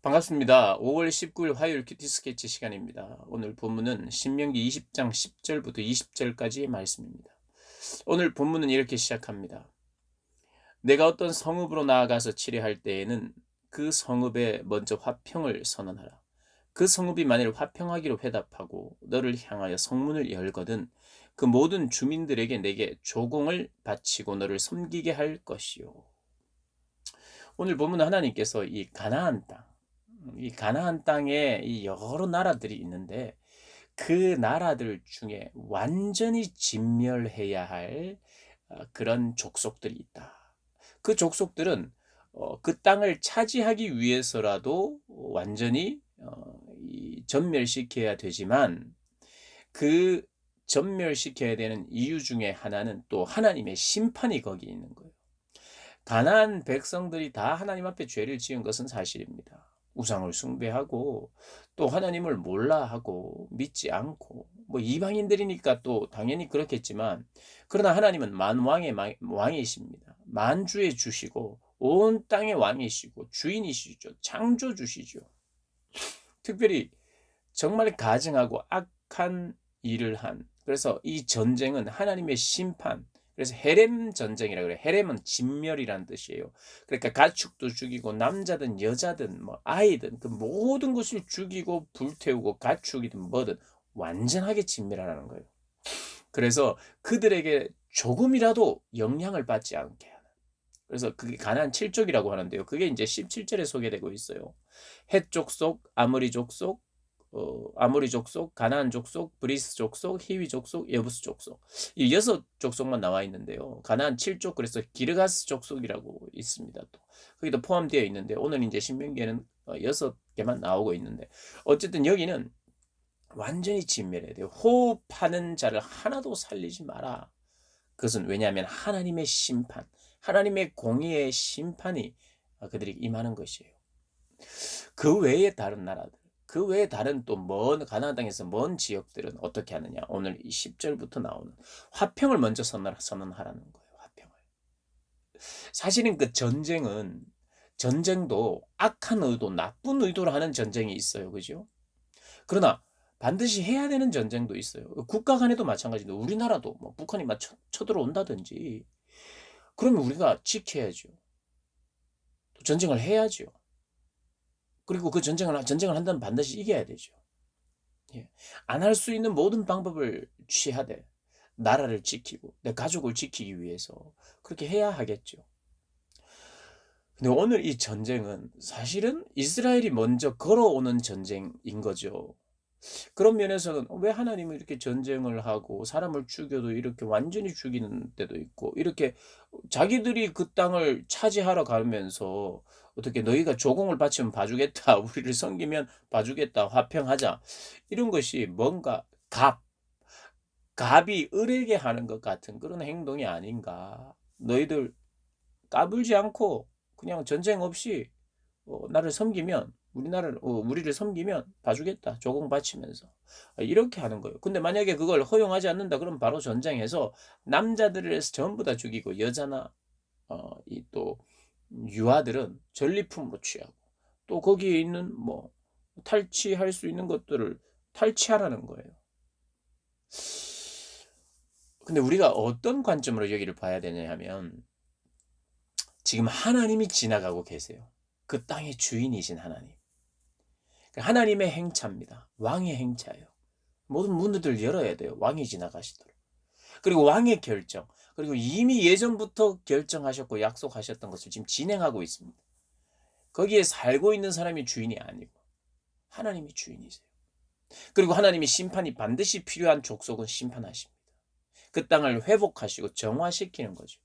반갑습니다. 5월 19일 화요일 큐티 스케치 시간입니다. 오늘 본문은 신명기 20장 10절부터 20절까지의 말씀입니다. 오늘 본문은 이렇게 시작합니다. 내가 어떤 성읍으로 나아가서 치례할 때에는 그 성읍에 먼저 화평을 선언하라. 그 성읍이 만일 화평하기로 회답하고 너를 향하여 성문을 열거든 그 모든 주민들에게 내게 조공을 바치고 너를 섬기게 할 것이요. 오늘 본문은 하나님께서 이 가나안 땅에 이 여러 나라들이 있는데 그 나라들 중에 완전히 진멸해야 할 그런 족속들이 있다. 그 족속들은 그 땅을 차지하기 위해서라도 완전히 전멸시켜야 되지만 그 전멸시켜야 되는 이유 중에 하나는 또 하나님의 심판이 거기 있는 거예요. 가나안 백성들이 다 하나님 앞에 죄를 지은 것은 사실입니다. 우상을 숭배하고 또 하나님을 몰라하고 믿지 않고 뭐 이방인들이니까 또 당연히 그렇겠지만 그러나 하나님은 만왕의 왕이십니다. 만주의 주시고 온 땅의 왕이시고 주인이시죠. 창조주시죠. 특별히 정말 가증하고 악한 일을 한 그래서 이 전쟁은 하나님의 심판 그래서 헤렘 전쟁이라 그래요. 헤렘은 진멸이란 뜻이에요. 그러니까 가축도 죽이고 남자든 여자든 뭐 아이든 그 모든 것을 죽이고 불태우고 가축이든 뭐든 완전하게 진멸하라는 거예요. 그래서 그들에게 조금이라도 영향을 받지 않게 하는. 그래서 그게 가나안 7족이라고 하는데요. 그게 이제 17절에 소개되고 있어요. 헷 족속, 아모리 족속, 아모리 족속, 가나안 족속, 브리스 족속, 히위 족속, 여부스 족속. 이 6족속만 나와 있는데요. 가나안 7족 그래서 기르가스 족속이라고 있습니다. 또 거기도 포함되어 있는데 오늘 이제 신명기에는 6개만 나오고 있는데 어쨌든 여기는 완전히 진멸해야 돼요. 호흡하는 자를 하나도 살리지 마라. 그것은 왜냐하면 하나님의 심판, 하나님의 공의의 심판이 그들이 임하는 것이에요. 그 외에 다른 나라들, 그 외에 다른 또 먼 가나안 땅에서 먼 지역들은 어떻게 하느냐? 오늘 이 10절부터 나오는 화평을 먼저 선언하라는 거예요. 화평을. 사실은 그 전쟁도 악한 의도, 나쁜 의도로 하는 전쟁이 있어요. 그죠? 그러나 반드시 해야 되는 전쟁도 있어요. 국가 간에도 마찬가지인데 우리나라도 뭐 북한이 막 쳐들어온다든지 그러면 우리가 지켜야죠. 전쟁을 해야죠. 그리고 그 전쟁을 한다면 반드시 이겨야 되죠. 예. 안 할 수 있는 모든 방법을 취하되 나라를 지키고 내 가족을 지키기 위해서 그렇게 해야 하겠죠. 근데 오늘 이 전쟁은 사실은 이스라엘이 먼저 걸어오는 전쟁인 거죠. 그런 면에서는 왜 하나님은 이렇게 전쟁을 하고 사람을 죽여도 이렇게 완전히 죽이는 때도 있고 이렇게 자기들이 그 땅을 차지하러 가면서 어떻게 너희가 조공을 바치면 봐주겠다. 우리를 섬기면 봐주겠다. 화평하자. 이런 것이 뭔가 갑이 을에게 하는 것 같은 그런 행동이 아닌가. 너희들 까불지 않고 그냥 전쟁 없이 나를 섬기면 우리를 섬기면 봐주겠다. 조공 바치면서. 이렇게 하는 거예요. 근데 만약에 그걸 허용하지 않는다 그러면 바로 전쟁해서 남자들을 전부 다 죽이고 여자나 이 또 유아들은 전리품으로 취하고 또 거기에 있는 뭐 탈취할 수 있는 것들을 탈취하라는 거예요. 근데 우리가 어떤 관점으로 여기를 봐야 되냐 하면 지금 하나님이 지나가고 계세요. 그 땅의 주인이신 하나님. 하나님의 행차입니다. 왕의 행차예요. 모든 문들을 열어야 돼요. 왕이 지나가시도록. 그리고 왕의 결정. 그리고 이미 예전부터 결정하셨고 약속하셨던 것을 지금 진행하고 있습니다. 거기에 살고 있는 사람이 주인이 아니고 하나님이 주인이세요. 그리고 하나님이 심판이 반드시 필요한 족속은 심판하십니다. 그 땅을 회복하시고 정화시키는 거죠.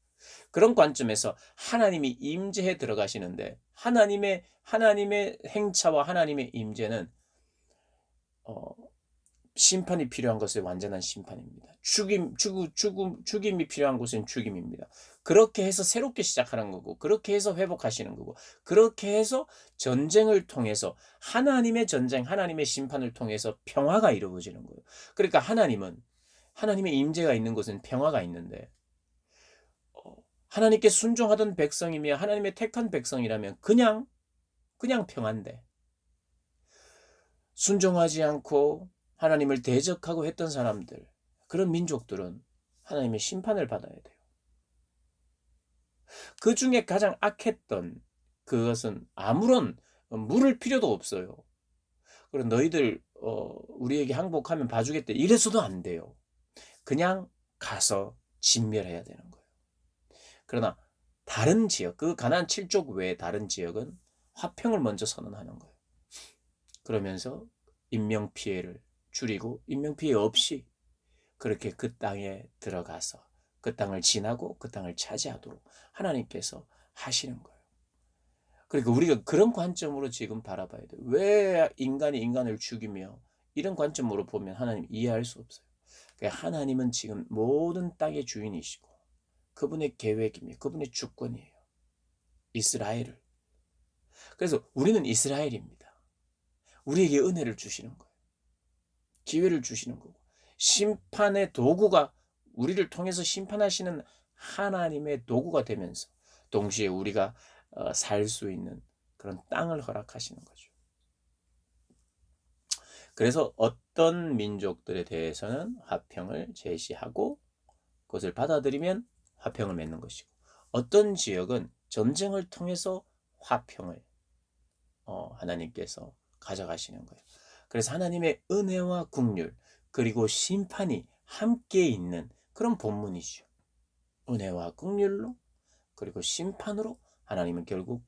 그런 관점에서 하나님이 임재해 들어가시는데 하나님의 행차와 하나님의 임재는 어, 심판이 필요한 것은 완전한 심판입니다. 죽임이 필요한 곳은 죽임입니다. 그렇게 해서 새롭게 시작하는 거고, 그렇게 해서 회복하시는 거고, 그렇게 해서 전쟁을 통해서 하나님의 전쟁, 하나님의 심판을 통해서 평화가 이루어지는 거예요. 그러니까 하나님의 임재가 있는 곳은 평화가 있는데, 하나님께 순종하던 백성이며 하나님의 택한 백성이라면 그냥 평안데 순종하지 않고 하나님을 대적하고 했던 사람들, 그런 민족들은 하나님의 심판을 받아야 돼요. 그 중에 가장 악했던 그것은 아무런 물을 필요도 없어요. 그리고 너희들 우리에게 항복하면 봐주겠다 이래서도 안 돼요. 그냥 가서 진멸해야 되는 거예요. 그러나 다른 지역, 그 가나안 7족 외의 다른 지역은 화평을 먼저 선언하는 거예요. 그러면서 인명피해를 줄이고 인명피해 없이 그렇게 그 땅에 들어가서 그 땅을 지나고 그 땅을 차지하도록 하나님께서 하시는 거예요. 그러니까 우리가 그런 관점으로 지금 바라봐야 돼요. 왜 인간이 인간을 죽이며 이런 관점으로 보면 하나님 이해할 수 없어요. 그러니까 하나님은 지금 모든 땅의 주인이시고 그분의 계획이며 그분의 주권이에요. 이스라엘을. 그래서 우리는 이스라엘입니다. 우리에게 은혜를 주시는 거예요. 기회를 주시는 거고 심판의 도구가 우리를 통해서 심판하시는 하나님의 도구가 되면서 동시에 우리가 살 수 있는 그런 땅을 허락하시는 거죠. 그래서 어떤 민족들에 대해서는 화평을 제시하고 그것을 받아들이면 화평을 맺는 것이고 어떤 지역은 전쟁을 통해서 화평을 하나님께서 가져가시는 거예요. 그래서 하나님의 은혜와 긍휼 그리고 심판이 함께 있는 그런 본문이죠. 은혜와 긍휼로 그리고 심판으로 하나님은 결국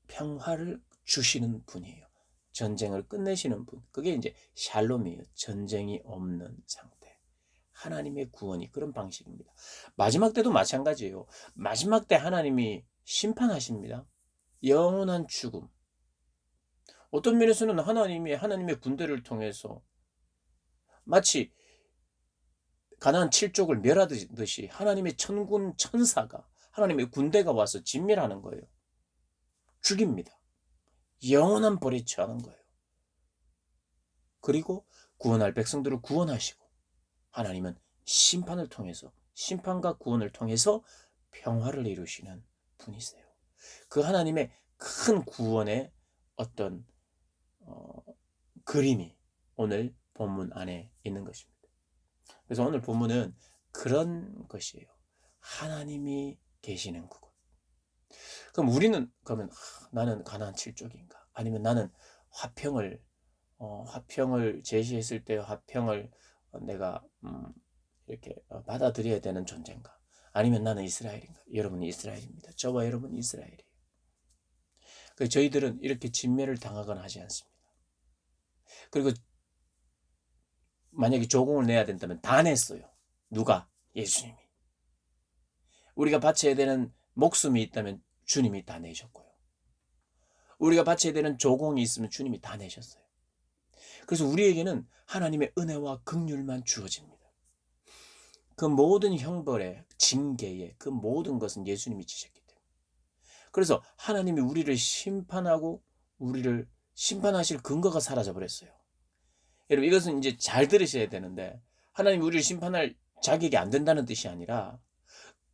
평화를 주시는 분이에요. 전쟁을 끝내시는 분. 그게 이제 샬롬이에요. 전쟁이 없는 상태. 하나님의 구원이 그런 방식입니다. 마지막 때도 마찬가지예요. 마지막 때 하나님이 심판하십니다. 영원한 죽음. 어떤 면에서는 하나님의 군대를 통해서 마치 가나안 7족을 멸하듯이 하나님의 천군 천사가 하나님의 군대가 와서 진멸하는 거예요. 죽입니다. 영원한 벌에 처하는 거예요. 그리고 구원할 백성들을 구원하시고 하나님은 심판을 통해서 심판과 구원을 통해서 평화를 이루시는 분이세요. 그 하나님의 큰 구원의 어떤 그림이 오늘 본문 안에 있는 것입니다. 그래서 오늘 본문은 그런 것이에요. 하나님이 계시는 그곳. 그럼 우리는 그러면 나는 가나안 7족인가? 아니면 나는 화평을 제시했을 때 화평을 내가 이렇게 받아들여야 되는 존재인가? 아니면 나는 이스라엘인가? 여러분이 이스라엘입니다. 저와 여러분이 이스라엘이에요. 그래서 저희들은 이렇게 진멸을 당하거나 하지 않습니다. 그리고 만약에 조공을 내야 된다면 다 냈어요. 누가? 예수님이. 우리가 바쳐야 되는 목숨이 있다면 주님이 다 내셨고요. 우리가 바쳐야 되는 조공이 있으면 주님이 다 내셨어요. 그래서 우리에게는 하나님의 은혜와 긍휼만 주어집니다. 그 모든 형벌의 징계의 그 모든 것은 예수님이 지셨기 때문에. 그래서 하나님이 우리를 심판하고 우리를 심판하실 근거가 사라져 버렸어요. 여러분 이것은 이제 잘 들으셔야 되는데 하나님이 우리를 심판할 자격이 안 된다는 뜻이 아니라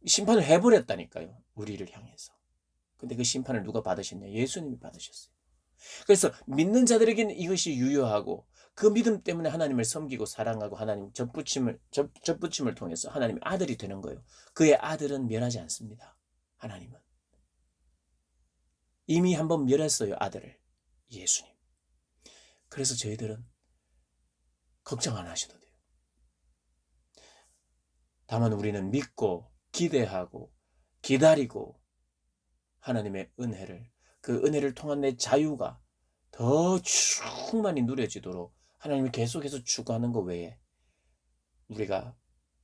심판을 해버렸다니까요. 우리를 향해서. 근데 그 심판을 누가 받으셨냐? 예수님이 받으셨어요. 그래서 믿는 자들에게는 이것이 유효하고 그 믿음 때문에 하나님을 섬기고 사랑하고 하나님 접붙임을 통해서 하나님의 아들이 되는 거예요. 그의 아들은 멸하지 않습니다. 하나님은. 이미 한번 멸했어요. 아들을. 예수님. 그래서 저희들은 걱정 안 하셔도 돼요. 다만 우리는 믿고 기대하고 기다리고 하나님의 은혜를 그 은혜를 통한 내 자유가 더 충만히 누려지도록 하나님이 계속해서 추구하는 것 외에 우리가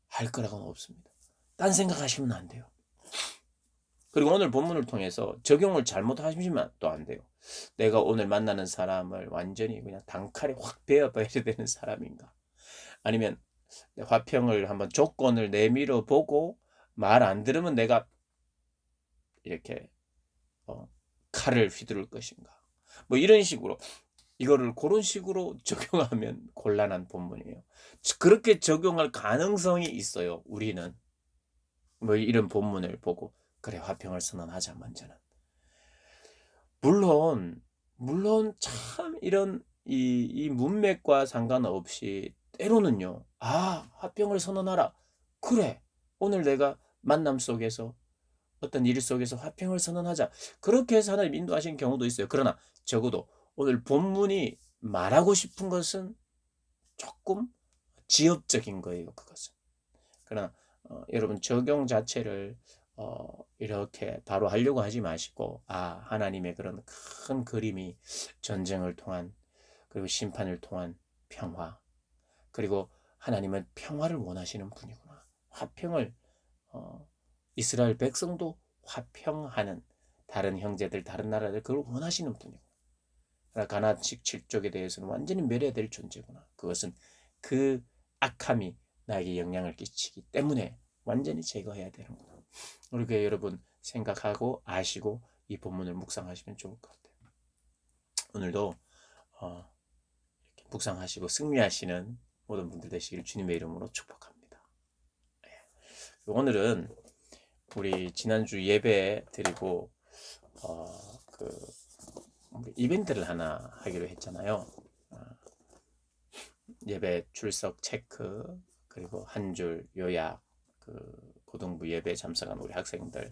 할 거라고는 없습니다. 딴 생각하시면 안 돼요. 그리고 오늘 본문을 통해서 적용을 잘못하시면 또 안 돼요. 내가 오늘 만나는 사람을 완전히 그냥 단칼에 확 베어버려야 되는 사람인가? 아니면 화평을 한번 조건을 내밀어 보고 말 안 들으면 내가 이렇게 칼을 휘두를 것인가? 뭐 이런 식으로 이거를 그런 식으로 적용하면 곤란한 본문이에요. 그렇게 적용할 가능성이 있어요. 우리는 뭐 이런 본문을 보고 그래 화평을 선언하자 먼저는. 물론, 물론 참 이런 이 문맥과 상관없이 때로는요. '아 화평을 선언하라.' 그래. 오늘 내가 만남 속에서 어떤 일 속에서 화평을 선언하자. 그렇게 해서 하나님 인도하신 경우도 있어요. 그러나 적어도 오늘 본문이 말하고 싶은 것은 조금 지엽적인 거예요, 그것은. 그러나 여러분 적용 자체를 이렇게 바로 하려고 하지 마시고 하나님의 그런 큰 그림이 전쟁을 통한 그리고 심판을 통한 평화 그리고 하나님은 평화를 원하시는 분이구나. 화평을 어 이스라엘 백성도 화평하는 다른 형제들 다른 나라들 그걸 원하시는 분이구나. 그러나 가나안식 칠족에 대해서는 완전히 멸해야 존재구나. 그것은 그 악함이 나에게 영향을 끼치기 때문에 완전히 제거해야 되는구나. 우리 교회 여러분 생각하고 아시고 이 본문을 묵상하시면 좋을 것 같아요. 오늘도 이렇게 묵상하시고 승리하시는 모든 분들 되시길 주님의 이름으로 축복합니다. 오늘은 우리 지난주 예배 드리고 그 이벤트를 하나 하기로 했잖아요. 예배 출석 체크 그리고 한 줄 요약 고등부 예배 참석한 우리 학생들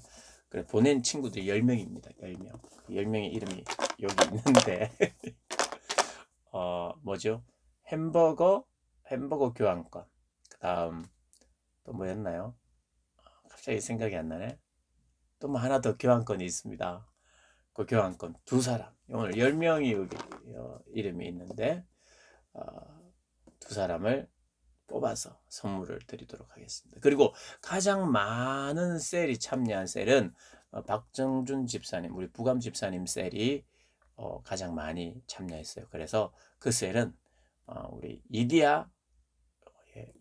보낸 친구들이 10명입니다. 10명. 10명의 이름이 여기 있는데 뭐죠? 햄버거 교환권. 그다음 또 뭐였나요? 갑자기 생각이 안 나네. 또 뭐 하나 더 교환권이 있습니다. 그 교환권 2사람. 오늘 10명이 여기 이름이 있는데 2사람을 뽑아서 선물을 드리도록 하겠습니다. 그리고 가장 많은 셀이 참여한 셀은 박정준 집사님, 우리 부감 집사님 셀이 가장 많이 참여했어요. 그래서 그 셀은 우리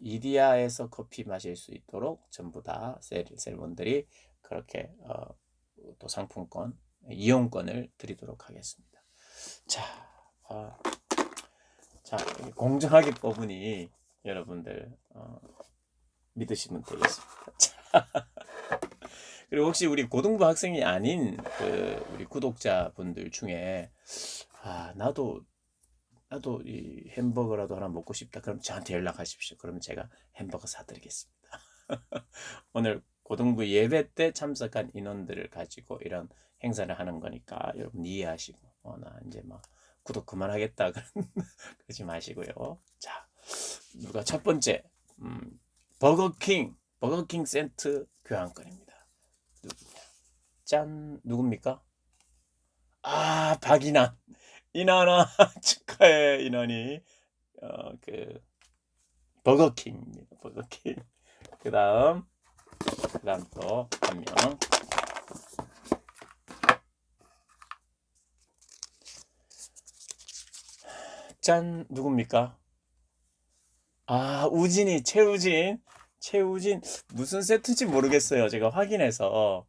이디야에서 커피 마실 수 있도록 전부 다 셀분들이 그렇게 또 상품권, 이용권을 드리도록 하겠습니다. 자, 공정하게 뽑으니 여러분들 믿으시면 되겠습니다. 그리고 혹시 우리 고등부 학생이 아닌 우리 구독자분들 중에 나도 이 햄버거라도 하나 먹고 싶다. 그럼 저한테 연락하십시오. 그럼 제가 햄버거 사드리겠습니다. 오늘 고등부 예배 때 참석한 인원들을 가지고 이런 행사를 하는 거니까 여러분 이해하시고 나 이제 막 구독 그만하겠다 그러지 마시고요. 자, 누가 첫 번째 버거킹 세트 교환권입니다. 누구냐? 짠, 누굽니까? 박인환. 인환아 축하해. 인환이 버거킹입니다. 버거킹. 그다음 또 한 명. 짠, 누굽니까? 우진이, 최우진 무슨 세트인지 모르겠어요. 제가 확인해서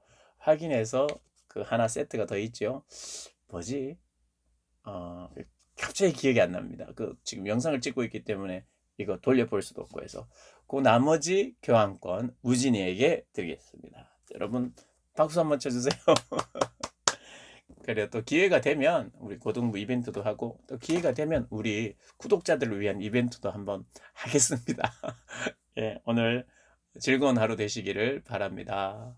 그 하나 세트가 더 있죠. 뭐지? 갑자기 기억이 안 납니다. 지금 영상을 찍고 있기 때문에 이거 돌려볼 수도 없고 해서 그 나머지 교환권 우진이에게 드리겠습니다. 여러분 박수 한번 쳐주세요. 그래 또 기회가 되면 우리 고등부 이벤트도 하고 또 기회가 되면 우리 구독자들을 위한 이벤트도 한번 하겠습니다. 예, 오늘 즐거운 하루 되시기를 바랍니다.